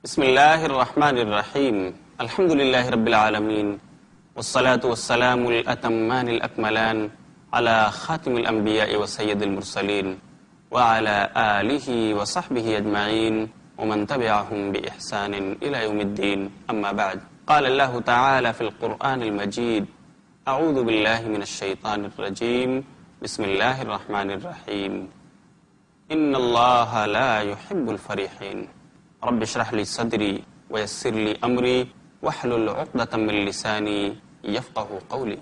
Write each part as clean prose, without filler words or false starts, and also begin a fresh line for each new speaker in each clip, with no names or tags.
بسم اللہ الرحمن الرحیم الحمد للہ رب العالمین والصلاة والسلام الاتمان الاکملان على خاتم الانبیاء وسید المرسلین وعلى آلہ وصحبہ اجمعین ومن تبعهم بإحسان الى یوم الدین اما بعد قال اللہ تعالی فی القرآن المجید اعوذ باللہ من الشیطان الرجیم بسم اللہ الرحمن الرحیم ان اللہ لا يحب الفریحین رب اشرح لی صدری ویسر لی امری واحلل عقدۃ من لسانی یفقہوا قولی۔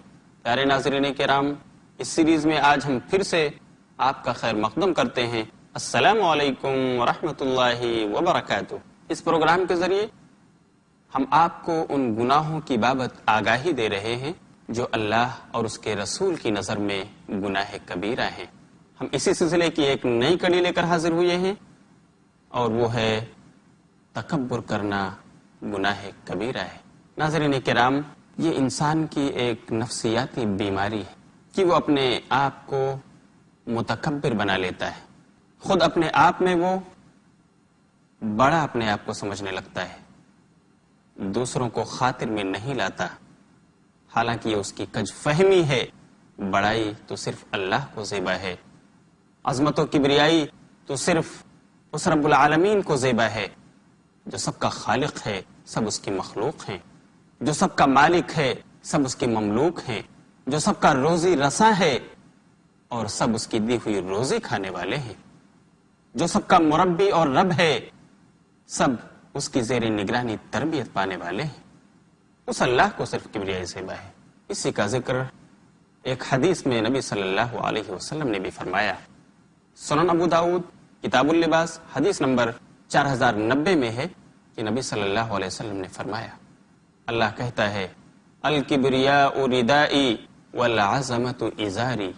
پیارے ناظرین کرام، اس سیریز میں آج ہم پھر سے آپ کا خیر مقدم کرتے ہیں۔ السلام علیکم ورحمۃ اللہ وبرکاتہ۔ اس پروگرام کے ذریعے ہم آپ کو ان گناہوں کی بابت آگاہی دے رہے ہیں جو اللہ اور اس کے رسول کی نظر میں گناہ کبیرہ ہیں۔ ہم اسی سلسلے کی ایک نئی کڑی لے کر حاضر ہوئے ہیں اور وہ ہے تکبر کرنا گناہ کبیرہ ہے۔ ناظرین کرام، یہ انسان کی ایک نفسیاتی بیماری ہے کہ وہ اپنے آپ کو متکبر بنا لیتا ہے۔ خود اپنے آپ میں وہ بڑا اپنے آپ کو سمجھنے لگتا ہے، دوسروں کو خاطر میں نہیں لاتا، حالانکہ یہ اس کی کج فہمی ہے۔ بڑائی تو صرف اللہ کو زیبا ہے، عظمت و کبریائی تو صرف اس رب العالمین کو زیبا ہے جو سب کا خالق ہے، سب اس کی مخلوق ہیں، جو سب کا مالک ہے، سب اس کے مملوک ہیں، جو سب کا روزی رساں ہے اور سب اس کی دی ہوئی روزی کھانے والے ہیں، جو سب کا مربی اور رب ہے، سب اس کی زیر نگرانی تربیت پانے والے ہیں۔ اس اللہ کو صرف کبریائی زیبا ہے۔ اسی کا ذکر ایک حدیث میں نبی صلی اللہ علیہ وسلم نے بھی فرمایا۔ سنن ابو داؤد کتاب اللباس حدیث نمبر 4090 میں ہے کہ نبی صلی اللہ علیہ وسلم نے فرمایا، اللہ کہتا ہے الکبریاء ردائی والعظمت ازاری،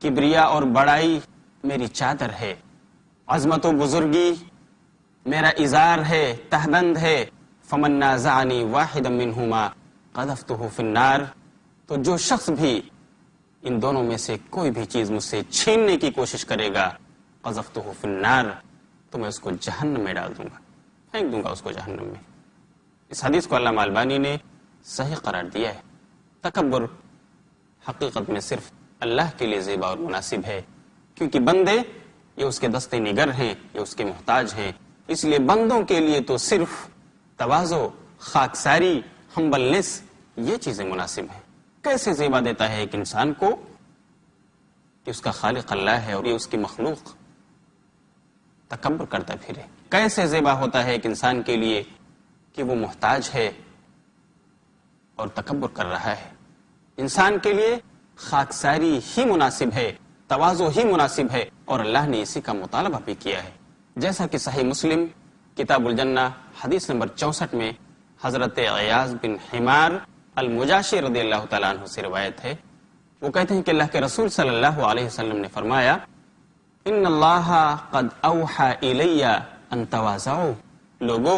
کبریا اور بڑائی میری چادر ہے، عظمت و بزرگی میرا ازار ہے، تہبند ہے، فمن نازعنی واحدا منہما قذفتہ فی النار، تو جو شخص بھی ان دونوں میں سے کوئی بھی چیز مجھ سے چھیننے کی کوشش کرے گا قذفتہ فی النار، تو میں اس کو جہنم میں ڈال دوں گا، پھینک دوں گا اس کو جہنم میں۔ اس حدیث کو علامہ البانی نے صحیح قرار دیا ہے۔ تکبر حقیقت میں صرف اللہ کے لیے زیبا اور مناسب ہے، کیونکہ بندے یہ اس کے دستے نگر ہیں، یہ اس کے محتاج ہیں، اس لیے بندوں کے لیے تو صرف تواضع، خاکساری، ہمبلنس، یہ چیزیں مناسب ہیں۔ کیسے زیبا دیتا ہے ایک انسان کو کہ اس کا خالق اللہ ہے اور یہ اس کی مخلوق تکبر کرتا پھرے۔ کیسے زیبا ہوتا ہے ایک انسان کے لیے کہ وہ محتاج ہے اور تکبر کر رہا ہے۔ انسان کے لیے خاکساری ہی مناسب ہے، تواضع ہی مناسب ہے، اور اللہ نے اسی کا مطالبہ بھی کیا ہے، جیسا کہ صحیح مسلم کتاب الجنہ حدیث نمبر 64 میں حضرت عیاض بن حمار المجاشی رضی اللہ تعالیٰ عنہ سے روایت ہے۔ وہ کہتے ہیں کہ اللہ کے رسول صلی اللہ علیہ وسلم نے فرمایا، ان اللہ قد اوحى الی ان تواضعوا، لوگو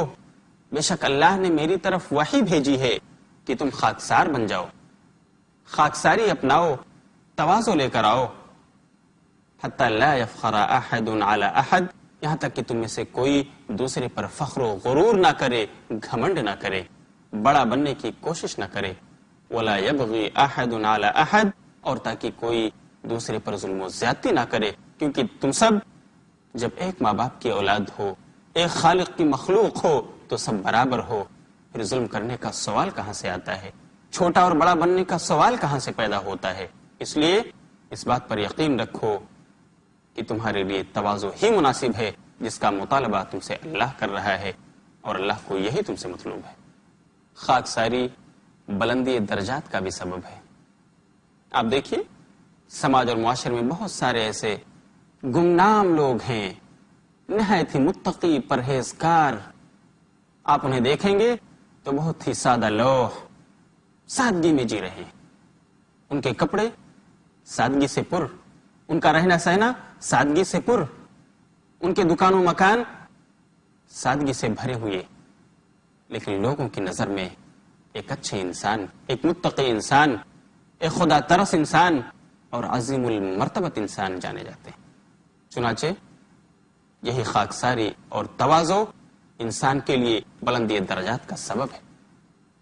بے شک اللہ نے میری طرف وحی بھیجی ہے کہ تم خاکسار بن جاؤ، خاکساری اپناؤ، تواضع لے کر آؤ، حتی لا یفخر احد علی احد، یہاں تک کہ تم میں سے کوئی دوسرے پر فخر و غرور نہ کرے، گھمنڈ نہ کرے، بڑا بننے کی کوشش نہ کرے، ولا یبغی احد علی احد، اور تاکہ کوئی دوسرے پر ظلم و زیادتی نہ کرے، کیونکہ تم سب جب ایک ماں باپ کی اولاد ہو، ایک خالق کی مخلوق ہو، تو سب برابر ہو، پھر ظلم کرنے کا سوال کہاں سے آتا ہے؟ چھوٹا اور بڑا بننے کا سوال کہاں سے پیدا ہوتا ہے؟ اس لیے اس بات پر یقین رکھو کہ تمہارے لیے تواضع ہی مناسب ہے، جس کا مطالبہ تم سے اللہ کر رہا ہے، اور اللہ کو یہی تم سے مطلوب ہے۔ خاکساری بلندی درجات کا بھی سبب ہے۔ آپ دیکھیے سماج اور معاشرے میں بہت سارے ایسے گمنام لوگ ہیں، نہایت ہی متقی، پرہیزگار، آپ انہیں دیکھیں گے تو بہت ہی سادہ لوح، سادگی میں جی رہے ہیں، ان کے کپڑے سادگی سے پر، ان کا رہنا سہنا سادگی سے پر، ان کے دکان و مکان سادگی سے بھرے ہوئے، لیکن لوگوں کی نظر میں ایک اچھے انسان، ایک متقی انسان، ایک خدا ترس انسان اور عظیم المرتبت انسان جانے جاتے ہیں۔ چنانچہ یہی خاکساری اور تواضع انسان کے لیے بلندی درجات کا سبب ہے.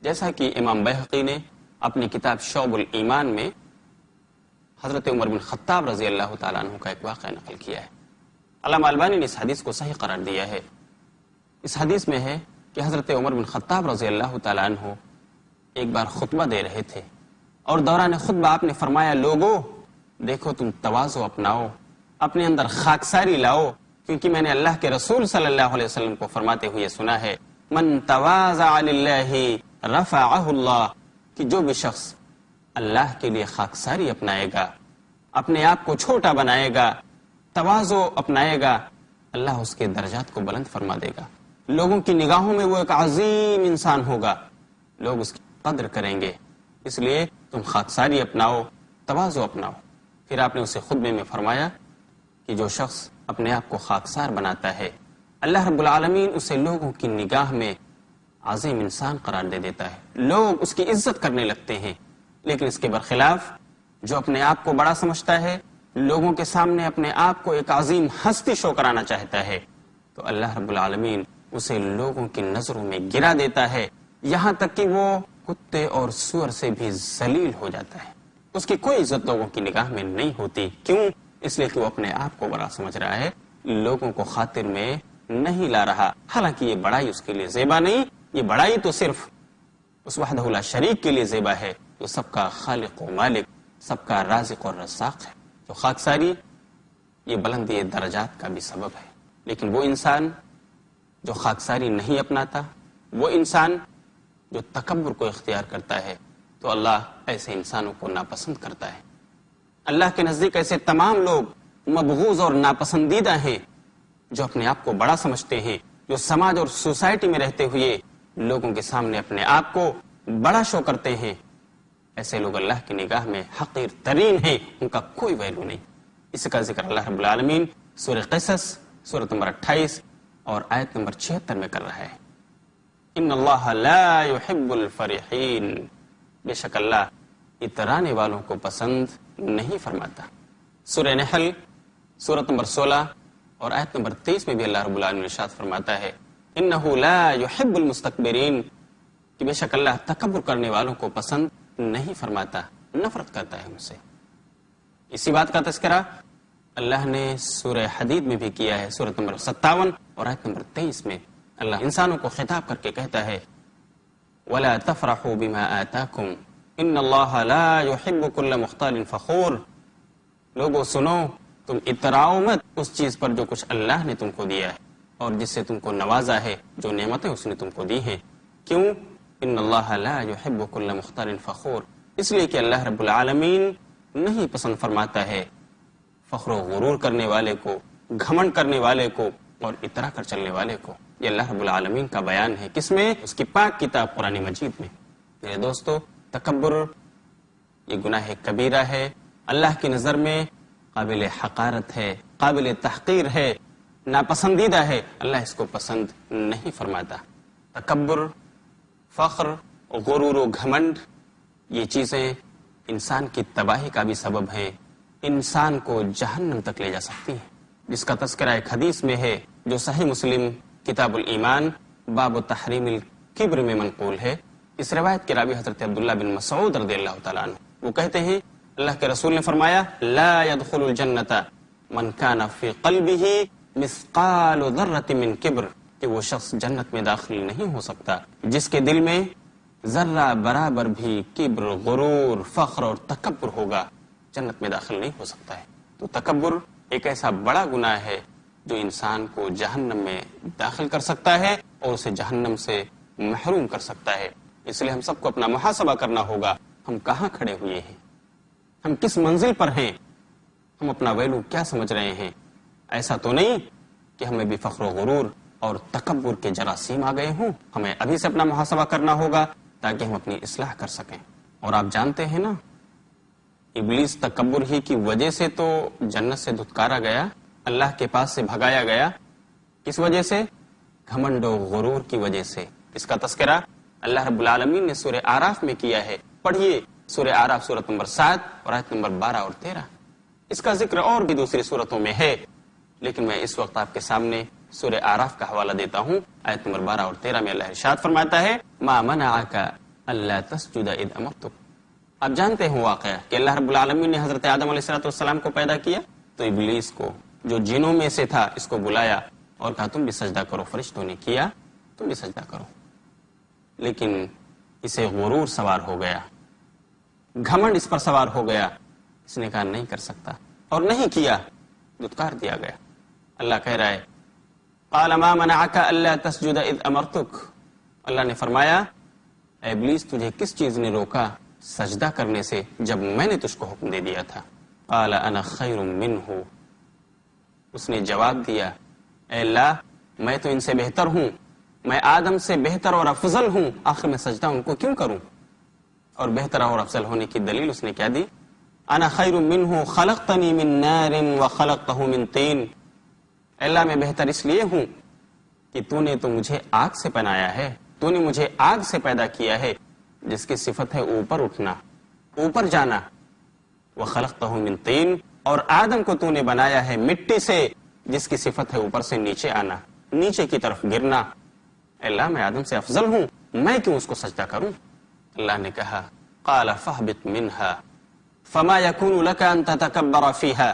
جیسا کہ امام بیہقی نے اپنی کتاب شعب الایمان میں حضرت عمر بن خطاب رضی اللہ تعالیٰ عنہ کا ایک واقعہ نقل کیا ہے. علامہ البانی نے اس حدیث کو صحیح قرار دیا ہے. اس حدیث میں ہے کہ حضرت عمر بن خطاب رضی اللہ تعالیٰ عنہ ایک بار خطبہ دے رہے تھے اور دوران خطبہ آپ نے فرمایا، لوگو دیکھو تم تواضع اپناؤ، اپنے اندر خاکساری لاؤ، کیونکہ میں نے اللہ کے رسول صلی اللہ علیہ وسلم کو فرماتے ہوئے سنا ہے، من تواضع للہ رفعہ اللہ، کہ جو بھی شخص اللہ کے لیے خاکساری اپنائے گا، اپنے آپ کو چھوٹا بنائے گا، تواضع اپنائے گا، اللہ اس کے درجات کو بلند فرما دے گا. لوگوں کی نگاہوں میں وہ ایک عظیم انسان ہوگا، لوگ اس کی قدر کریں گے. اس لیے تم خاکساری اپناؤ، تواضع اپناؤ. پھر آپ نے اسے خطبے میں فرمایا کہ جو شخص اپنے آپ کو خاکسار بناتا ہے، اللہ رب العالمین اسے لوگوں کی نگاہ میں عظیم انسان قرار دے دیتا ہے، لوگ اس کی عزت کرنے لگتے ہیں. لیکن اس کے برخلاف جو اپنے آپ کو بڑا سمجھتا ہے، لوگوں کے سامنے اپنے آپ کو ایک عظیم ہستی شو کرانا چاہتا ہے، تو اللہ رب العالمین اسے لوگوں کی نظروں میں گرا دیتا ہے، یہاں تک کہ وہ کتے اور سور سے بھی ذلیل ہو جاتا ہے. اس کی کوئی عزت لوگوں کی نگاہ میں نہیں ہوتی. کیوں؟ اس لیے کہ وہ اپنے آپ کو بڑا سمجھ رہا ہے، لوگوں کو خاطر میں نہیں لا رہا. حالانکہ یہ بڑائی اس کے لیے زیبا نہیں، یہ بڑائی تو صرف اس وحدہ لا شریک کے لیے زیبا ہے، جو سب کا خالق و مالک، سب کا رازق اور رزاق ہے. تو خاکساری یہ بلندی درجات کا بھی سبب ہے. لیکن وہ انسان جو خاکساری نہیں اپناتا، وہ انسان جو تکبر کو اختیار کرتا ہے، تو اللہ ایسے انسانوں کو ناپسند کرتا ہے. اللہ کے نزدیک ایسے تمام لوگ مبغوض اور ناپسندیدہ ہیں جو اپنے آپ کو بڑا سمجھتے ہیں، جو سماج اور سوسائٹی میں رہتے ہوئے لوگوں کے سامنے اپنے آپ کو بڑا شو کرتے ہیں. ایسے لوگ اللہ کی نگاہ میں حقیر ترین ہیں، ان کا کوئی ویلو نہیں. اس کا ذکر اللہ رب العالمین سورہ قصص سورۃ نمبر 28 اور آیت نمبر 76 میں کر رہا ہے. ان اللہ لا يحب الفرحین، بے شک اللہ اترانے والوں کو پسند نہیں فرماتا. سورہ نحل سورۃ نمبر 16 اور آیت نمبر 23 میں بھی اللہ رب العالمین ارشاد فرماتا ہے، انہ لا يحب المستکبرین، کہ بے شک اللہ تکبر کرنے والوں کو پسند نہیں فرماتا، نفرت کرتا ہے ان سے. اسی بات کا تذکرہ اللہ نے سورہ حدید میں بھی کیا ہے، سورۃ نمبر 57 اور آیت نمبر 23 میں اللہ انسانوں کو خطاب کر کے کہتا ہے، وَلَا تَفْرَحُوا بِمَا آتَاكُمْ إِنَّ اللَّهَ لَا يُحِبُّ كُلَّ مُخْتَالٍ فَخُورٍ، لوگوں سنو، تم اتراؤ مت اس چیز پر جو کچھ اللہ نے تم کو دیا ہے اور جس سے تم کو نوازا ہے، جو نعمتیں اس نے تم کو دی ہیں. کیوں؟ ان اللہ لا يحب كل مختال فخور، اس لیے کہ اللہ رب العالمین نہیں پسند فرماتا ہے فخر و غرور کرنے والے کو، گھمنڈ کرنے والے کو اور اترا کر چلنے والے کو. یہ اللہ رب العالمین کا بیان ہے. کس میں؟ اس کی پاک کتاب قرآن مجید میں. میرے دوستو، تکبر یہ گناہ کبیرہ ہے، اللہ کی نظر میں قابل حقارت ہے، قابل تحقیر ہے، ناپسندیدہ ہے. اللہ اس کو پسند نہیں فرماتا. تکبر، فخر، غرور و گھمنڈ یہ چیزیں انسان کی تباہی کا بھی سبب ہیں، انسان کو جہنم تک لے جا سکتی ہیں، جس کا تذکرہ ایک حدیث میں ہے جو صحیح مسلم کتاب الایمان باب تحریم الکبر میں منقول ہے. اس روایت کے راوی حضرت عبداللہ بن مسعود رضی اللہ تعالیٰ عنہ، وہ کہتے ہیں اللہ کے رسول نے فرمایا، لا يدخل الجنت من كان في قلبه مثقال ذرة من کبر، کہ وہ شخص جنت میں داخل نہیں ہو سکتا جس کے دل میں ذرہ برابر بھی کبر، غرور، فخر اور تکبر ہوگا، جنت میں داخل نہیں ہو سکتا ہے. تو تکبر ایک ایسا بڑا گناہ ہے جو انسان کو جہنم میں داخل کر سکتا ہے اور اسے جہنم سے محروم کر سکتا ہے. اس لیے ہم سب کو اپنا محاسبہ کرنا ہوگا، ہم کہاں کھڑے ہوئے ہیں، ہم کس منزل پر ہیں، ہم اپنا ویلو کیا سمجھ رہے ہیں. ایسا تو نہیں کہ ہمیں بھی فخر و غرور اور تکبر کے جراثیم آ گئے ہوں. ہمیں ابھی سے اپنا محاسبہ کرنا ہوگا تاکہ ہم اپنی اصلاح کر سکیں. اور آپ جانتے ہیں نا، ابلیس تکبر ہی کی وجہ سے تو جنت سے دھتکارا گیا، اللہ کے پاس سے بھگایا گیا. کس وجہ سے؟ گھمنڈ و غرور کی وجہ سے. اس کا تذکرہ اللہ رب العالمین نے سورہ آراف میں کیا ہے. پڑھیے سورہ آراف سورۃ نمبر 7 اور آیت نمبر 12 اور 13. اس کا ذکر اور بھی دوسری سورتوں میں ہے، لیکن میں اس وقت آپ کے سامنے سورہ آراف کا حوالہ دیتا ہوں، آیت نمبر 12 اور 13 میں اللہ ارشاد فرماتا ہے ما منعک الا تسجد اذ امرتک۔ آپ جانتے ہیں واقعہ کہ اللہ رب العالمین نے حضرت آدم علیہ السلام کو پیدا کیا تو ابلیس کو جو جنوں میں سے تھا اس کو بلایا اور کہا تم بھی سجدہ کرو، فرشتوں نے کیا، تم بھی سجدہ کرو، لیکن اسے غرور سوار ہو گیا، گھمنڈ اس پر سوار ہو گیا، اس نے کہا نہیں کر سکتا اور نہیں کیا، دھتکار دیا گیا۔ اللہ کہہ رہا ہے قال ما منعک الا تسجد اذ امرتک، اللہ نے فرمایا اے ابلیس تجھے کس چیز نے روکا سجدہ کرنے سے جب میں نے تجھ کو حکم دے دیا تھا؟ قال انا خیر منہ، اس نے جواب دیا اے اللہ میں تو ان سے بہتر ہوں، میں آدم سے بہتر اور افضل ہوں، آخر میں سجدہ ان کو کیوں کروں؟ اور بہتر اور افضل ہونے کی دلیل اس نے کیا دی؟ انا خیر منہ خلقتنی من نار وخلقتہ من طین، اللہ میں بہتر اس لیے ہوں کہ تو نے تو مجھے آگ سے بنایا ہے، تو نے مجھے آگ سے پیدا کیا ہے جس کی صفت ہے اوپر اٹھنا، اوپر جانا، وخلقتہ من طین، اور آدم کو تو نے بنایا ہے مٹی سے جس کی صفت ہے اوپر سے نیچے آنا، نیچے کی طرف گرنا۔ اللہ میں آدم سے افضل ہوں، میں کیوں اس کو سجدہ کروں؟ اللہ نے کہا قال فاہبط منہا فما یکون لک ان تتکبر فیہا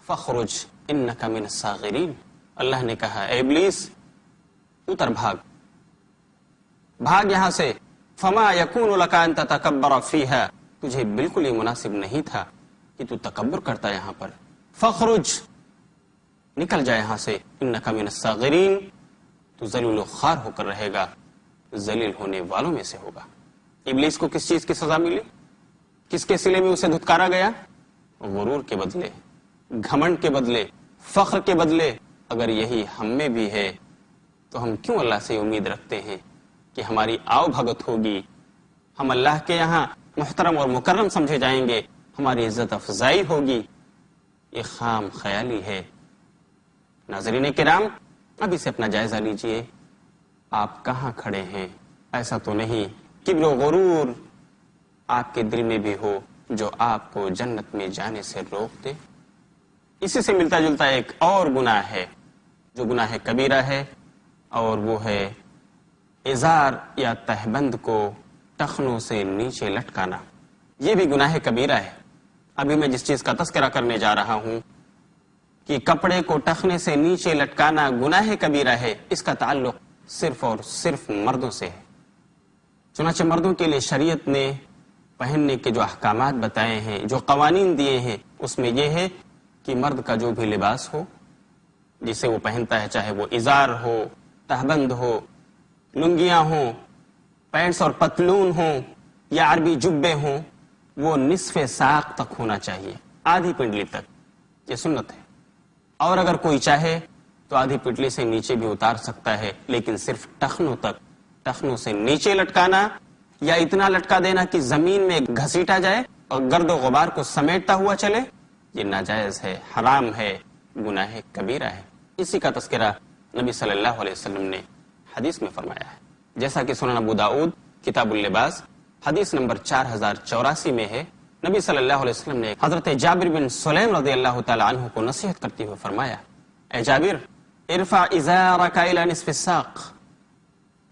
فاخرج انک من الصاغرین، اللہ نے کہا اے ابلیس اتر بھاگ، بھاگ یہاں سے، فما یکون لک ان تتکبر فیہا، تجھے بالکل یہ مناسب نہیں تھا کہ تو تکبر کرتا یہاں پر، فاخرج نکل جائے یہاں سے، انک من الصاغرین، تو ذلیل و خوار ہو کر رہے گا، ذلیل ہونے والوں میں سے ہوگا۔ ابلیس کو کس چیز کی سزا ملی؟ کس کے سلے میں اسے دھتکارا گیا؟ غرور کے بدلے، گھمنڈ کے بدلے، فخر کے بدلے۔ اگر یہی ہم میں بھی ہے تو ہم کیوں اللہ سے امید رکھتے ہیں کہ ہماری آؤ بھگت ہوگی، ہم اللہ کے یہاں محترم اور مکرم سمجھے جائیں گے، ہماری عزت افزائی ہوگی؟ یہ خام خیالی ہے۔ ناظرین کرام، اب اسے اپنا جائزہ لیجئے، آپ کہاں کھڑے ہیں؟ ایسا تو نہیں کبر و غرور آپ کے دل میں بھی ہو جو آپ کو جنت میں جانے سے روک دے؟ اسی سے ملتا جلتا ایک اور گناہ ہے جو گناہ کبیرہ ہے، اور وہ ہے ازار یا تہبند کو ٹخنوں سے نیچے لٹکانا۔ یہ بھی گناہ کبیرہ ہے۔ ابھی میں جس چیز کا تذکرہ کرنے جا رہا ہوں کہ کپڑے کو ٹخنے سے نیچے لٹکانا گناہ کبیرہ ہے، اس کا تعلق صرف اور صرف مردوں سے ہے۔ چنانچہ مردوں کے لیے شریعت نے پہننے کے جو احکامات بتائے ہیں، جو قوانین دیے ہیں، اس میں یہ ہے کہ مرد کا جو بھی لباس ہو جسے وہ پہنتا ہے، چاہے وہ ازار ہو، تہبند ہو، لنگیاں ہوں، پینٹس اور پتلون ہوں، یا عربی جبے ہوں، وہ نصف ساق تک ہونا چاہیے، آدھی پنڈلی تک، یہ سنت ہے۔ اور اگر کوئی چاہے تو آدھی پنڈلی سے نیچے بھی اتار سکتا ہے، لیکن صرف ٹخنوں تک، ٹخنوں سے نیچے لٹکانا یا اتنا لٹکا دینا کہ زمین میں گھسیٹا جائے اور گرد و غبار کو سمیٹتا ہوا چلے، یہ ناجائز ہے، حرام ہے، گناہ کبیرہ ہے۔ اسی کا تذکرہ نبی صلی اللہ علیہ وسلم نے حدیث میں فرمایا ہے، جیسا کہ سنن ابو داؤد کتاب اللباس حدیث نمبر 4084 میں ہے۔ نبی صلی اللہ علیہ وسلم نے حضرت جابر بن سلیم رضی اللہ تعالی عنہ کو نصیحت کرتے ہوئے فرمایا اے جابر ارفع ازارک الی نصف الساق،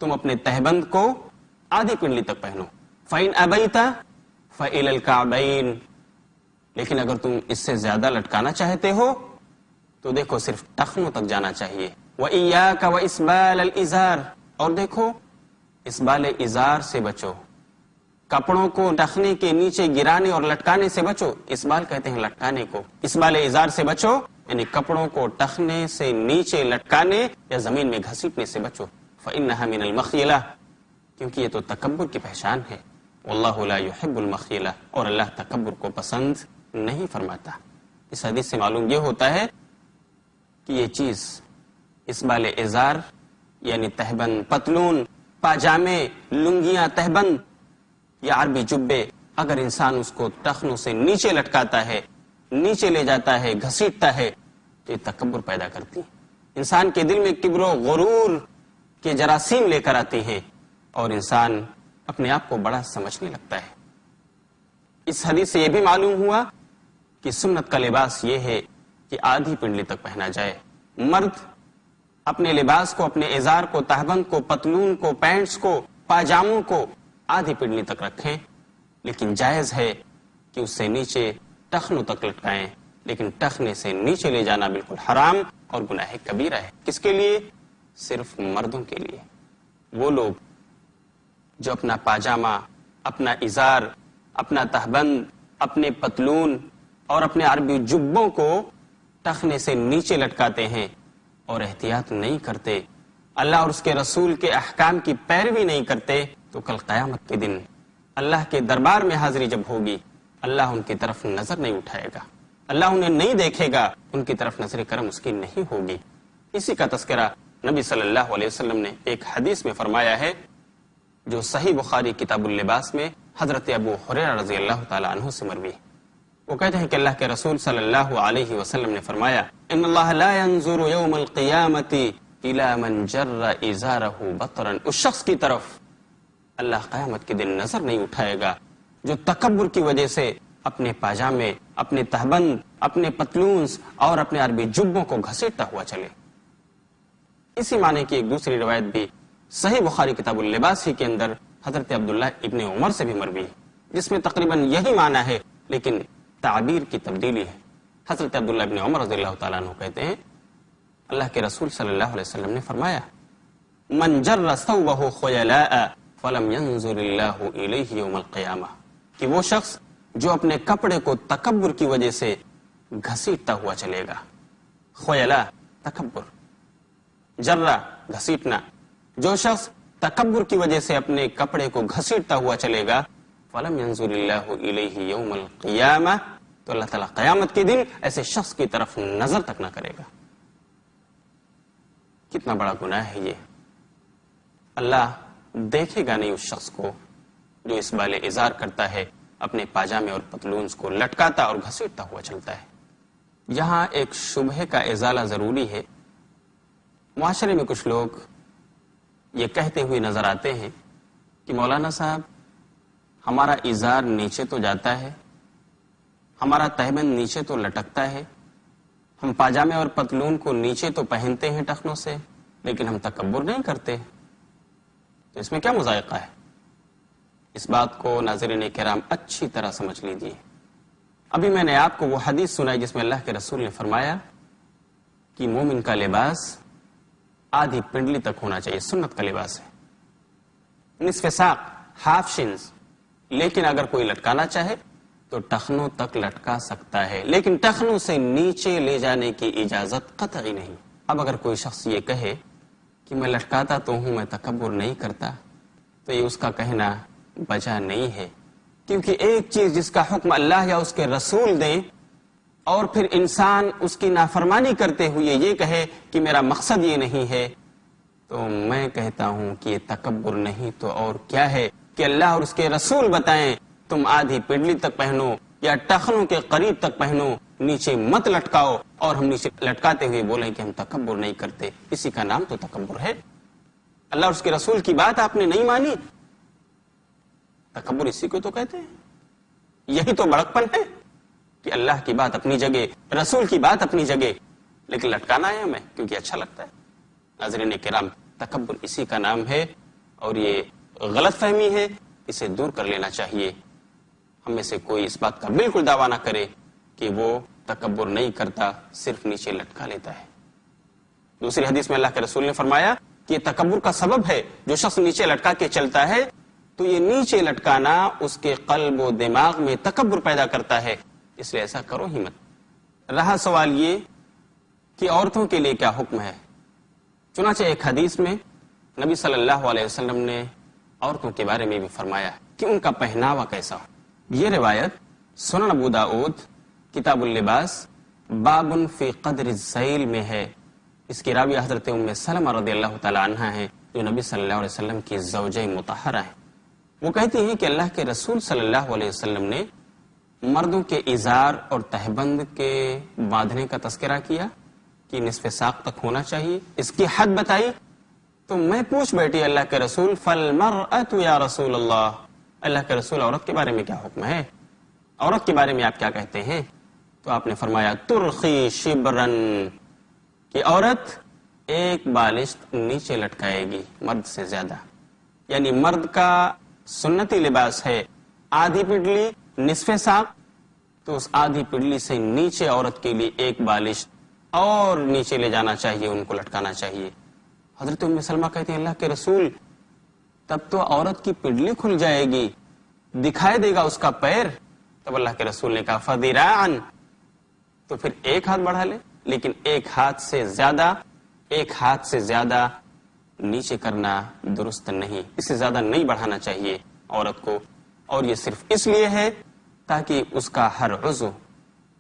تم اپنے تہبند کو آدھی پنڈلی تک پہنو، فإن أبیت فإلی الکعبین، لیکن اگر تم اس سے زیادہ لٹکانا چاہتے ہو تو دیکھو صرف ٹخنوں تک جانا چاہیے۔ وإیاک وإسبال الإزار، اور دیکھو اسبال ازار سے بچو، کپڑوں کو ٹخنے کے نیچے گرانے اور لٹکانے سے بچو، اسبال کہتے ہیں لٹکانے کو، اسبال ازار سے بچو، یعنی کپڑوں کو ٹخنے سے نیچے لٹکانے یا زمین میں گھسیٹنے سے بچو۔ فإنها من المخیلہ، کیونکہ یہ تو تکبر کی پہچان ہے۔ واللہ لا يحب المخیلہ، اور اللہ تکبر کو پسند نہیں فرماتا۔ اس حدیث سے معلوم یہ ہوتا ہے کہ یہ چیز اسبال ازار یعنی تہبند، پتلون، پاجامے، لنگیاں، تہبند یا عربی جبے، اگر انسان اس کو ٹخنوں سے نیچے لٹکاتا ہے، نیچے لے جاتا ہے، گھسیٹتا ہے، تو یہ تکبر پیدا کرتی ہے، انسان کے دل میں کبر و غرور کے جراثیم لے کر آتی ہیں، اور انسان اپنے آپ کو بڑا سمجھنے لگتا ہے۔ اس حدیث سے یہ بھی معلوم ہوا کہ سنت کا لباس یہ ہے کہ آدھی پنڈلی تک پہنا جائے۔ مرد اپنے لباس کو، اپنے ازار کو، تہبند کو، پتلون کو، پینٹس کو، پاجاموں کو آدھی پنڈلی تک رکھیں، لیکن جائز ہے کہ اس سے نیچے ٹخنوں تک لٹکائیں، لیکن ٹخنے سے نیچے لے جانا بالکل حرام اور گناہ کبیرہ ہے۔ کس کے لیے؟ صرف مردوں کے لیے۔ وہ لوگ جو اپنا پاجامہ، اپنا ازار، اپنا تہبند، اپنے پتلون اور اپنے عربی جبوں کو ٹخنے سے نیچے لٹکاتے ہیں اور احتیاط نہیں کرتے، اللہ اور اس کے رسول کے احکام کی پیروی نہیں کرتے، تو کل قیامت کے دن اللہ کے دربار میں حاضری جب ہوگی، اللہ ان کی طرف نظر نہیں اٹھائے گا، اللہ انہیں نہیں دیکھے گا، ان کی طرف نظر کرم اس کی نہیں ہوگی۔ اسی کا تذکرہ نبی صلی اللہ علیہ وسلم نے ایک حدیث میں فرمایا ہے، جو صحیح بخاری کتاب اللباس میں حضرت ابو ہریرہ رضی اللہ تعالی عنہ سے مروی ہے۔ وہ کہتے ہیں کہ اللہ کے رسول صلی اللہ علیہ وسلم نے فرمایا، ان اللہ لا ينظر یوم القیامت الى من جر ازارہ بطرا، اس شخص کی طرف اللہ قیامت کے دن نظر نہیں اٹھائے گا جو تکبر کی وجہ سے اپنے پاجامے، اپنے تہبند، اپنے پتلونز اور اپنے عربی جبوں کو گھسیٹتا ہوا چلے۔ اسی معنی کی ایک دوسری روایت بھی صحیح بخاری کتاب اللباس ہی کے اندر حضرت عبداللہ ابن عمر سے بھی مروی ہے، جس میں تقریباً یہی معنی ہے لیکن تعبیر کی تبدیلی ہے۔ حضرت عبداللہ ابن عمر رضی اللہ تعالیٰ عنہ کہتے ہیں، اللہ کے رسول صلی اللہ علیہ وسلم نے فرمایا، من جر ثوبہ خیلاء فلم ينظر اللہ الیہ یوم القیامہ، کہ وہ شخص جو اپنے کپڑے کو تکبر کی وجہ سے گھسیٹتا ہوا چلے گا۔ خیلاء تکبر، جرہ گھسیٹنا، جو شخص تکبر کی وجہ سے اپنے کپڑے کو گھسیٹتا ہوا چلے گا، فلم ينظر اللہ الیہ یوم القیامہ، تو اللہ تعالیٰ قیامت کے دن ایسے شخص کی طرف نظر تک نہ کرے گا۔ کتنا بڑا گناہ ہے یہ! اللہ دیکھے گا نہیں اس شخص کو جو اس بالے ازار کرتا ہے، اپنے پاجامے اور پتلونز کو لٹکاتا اور گھسیٹتا ہوا چلتا ہے۔ یہاں ایک شبہے کا ازالہ ضروری ہے۔ معاشرے میں کچھ لوگ یہ کہتے ہوئے نظر آتے ہیں کہ مولانا صاحب، ہمارا ازار نیچے تو جاتا ہے، ہمارا تہبند نیچے تو لٹکتا ہے، ہم پاجامے اور پتلون کو نیچے تو پہنتے ہیں ٹخنوں سے، لیکن ہم تکبر نہیں کرتے، تو اس میں کیا مذائقہ ہے؟ اس بات کو ناظرین کرام اچھی طرح سمجھ لیجیے۔ ابھی میں نے آپ کو وہ حدیث سنائی جس میں اللہ کے رسول نے فرمایا کہ مومن کا لباس آدھی پنڈلی تک ہونا چاہیے، سنت کا لباس ہے، نصف ساق، ہاف شنز، لیکن اگر کوئی لٹکانا چاہے تو ٹخنوں تک لٹکا سکتا ہے، لیکن ٹخنوں سے نیچے لے جانے کی اجازت قطعی نہیں۔ اب اگر کوئی شخص یہ کہے کہ میں لٹکاتا تو ہوں، میں تکبر نہیں کرتا، تو یہ اس کا کہنا بجا نہیں ہے، کیونکہ ایک چیز جس کا حکم اللہ یا اس کے رسول دیں اور پھر انسان اس کی نافرمانی کرتے ہوئے یہ کہے کہ میرا مقصد یہ نہیں ہے، تو میں کہتا ہوں کہ یہ تکبر نہیں تو اور کیا ہے کہ اللہ اور اس کے رسول بتائیں تم آدھی پنڈلی تک پہنو یا ٹخنوں کے قریب تک پہنو، نیچے مت لٹکاؤ، اور ہم نیچے لٹکاتے ہوئے بولیں کہ ہم تکبر نہیں کرتے، اسی کا نام تو تکبر ہے۔ اللہ اور اس کے رسول کی بات آپ نے نہیں مانی، تکبر اسی کو تو کہتے ہیں۔ یہی تو بڑکپن ہے کہ اللہ کی بات اپنی جگہ، رسول کی بات اپنی جگہ، لیکن لٹکانا ہے ہمیں کیونکہ اچھا لگتا ہے۔ ناظرین کرام، تکبر اسی کا نام ہے، اور یہ غلط فہمی ہے، اسے دور کر لینا چاہیے۔ ہم میں سے کوئی اس بات کا بالکل دعویٰ نہ کرے کہ وہ تکبر نہیں کرتا، صرف نیچے لٹکا لیتا ہے۔ دوسری حدیث میں اللہ کے رسول نے فرمایا کہ یہ تکبر کا سبب ہے، جو شخص نیچے لٹکا کے چلتا ہے تو یہ نیچے لٹکانا اس کے قلب و دماغ میں تکبر پیدا کرتا ہے، اس لیے ایسا کرو ہی مت۔ رہا سوال یہ کہ عورتوں کے لیے کیا حکم ہے، چنانچہ ایک حدیث میں نبی صلی اللہ علیہ وسلم نے عورتوں کے بارے میں بھی فرمایا کہ ان کا پہناوا کیسا ہو۔ یہ روایت سنن ابو داؤد کتاب اللباس باب فی قدر الذیل میں ہے۔ اس کی راوی حضرت ام سلمہ رضی اللہ تعالی عنہا ہیں، جو نبی صلی اللہ علیہ وسلم کی زوجہ مطہرہ ہیں۔ وہ کہتی ہیں کہ اللہ کے رسول صلی اللہ علیہ وسلم نے مردوں کے ازار اور تہبند کے باندھنے کا تذکرہ کیا کہ نصف ساق تک ہونا چاہیے، اس کی حد بتائی، تو میں پوچھ بیٹھی اللہ کے رسول فالمرأۃ یا رسول اللہ، اللہ کے رسول عورت کے بارے میں کیا حکم ہے، عورت کے بارے میں آپ کیا کہتے ہیں؟ تو آپ نے فرمایا ترخی شبرن، کہ عورت ایک بالشت نیچے لٹکائے گی مرد سے زیادہ. یعنی مرد کا سنتی لباس ہے آدھی پڈلی نصف ساق، تو اس آدھی پڈلی سے نیچے عورت کے لیے ایک بالشت اور نیچے لے جانا چاہیے، ان کو لٹکانا چاہیے. حضرت ام سلمہ کہتے ہیں اللہ کے رسول تب تو عورت کی پڈلی کھل جائے گی، دکھائی دے گا اس کا پیر. تب اللہ کے رسول نے کہا فذراعن، تو پھر ایک ہاتھ بڑھا لے، لیکن ایک ہاتھ سے زیادہ نیچے کرنا درست نہیں، اس سے زیادہ نہیں بڑھانا چاہیے عورت کو. اور یہ صرف اس لیے ہے تاکہ اس کا ہر عضو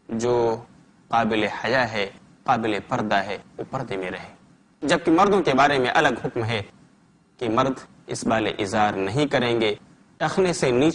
جو قابل حیا ہے، قابل پردہ ہے، وہ پردے میں رہے. جبکہ مردوں کے بارے میں الگ حکم ہے کہ مرد اسبال ازار نہیں کریں گے، ٹخنے سے نیچے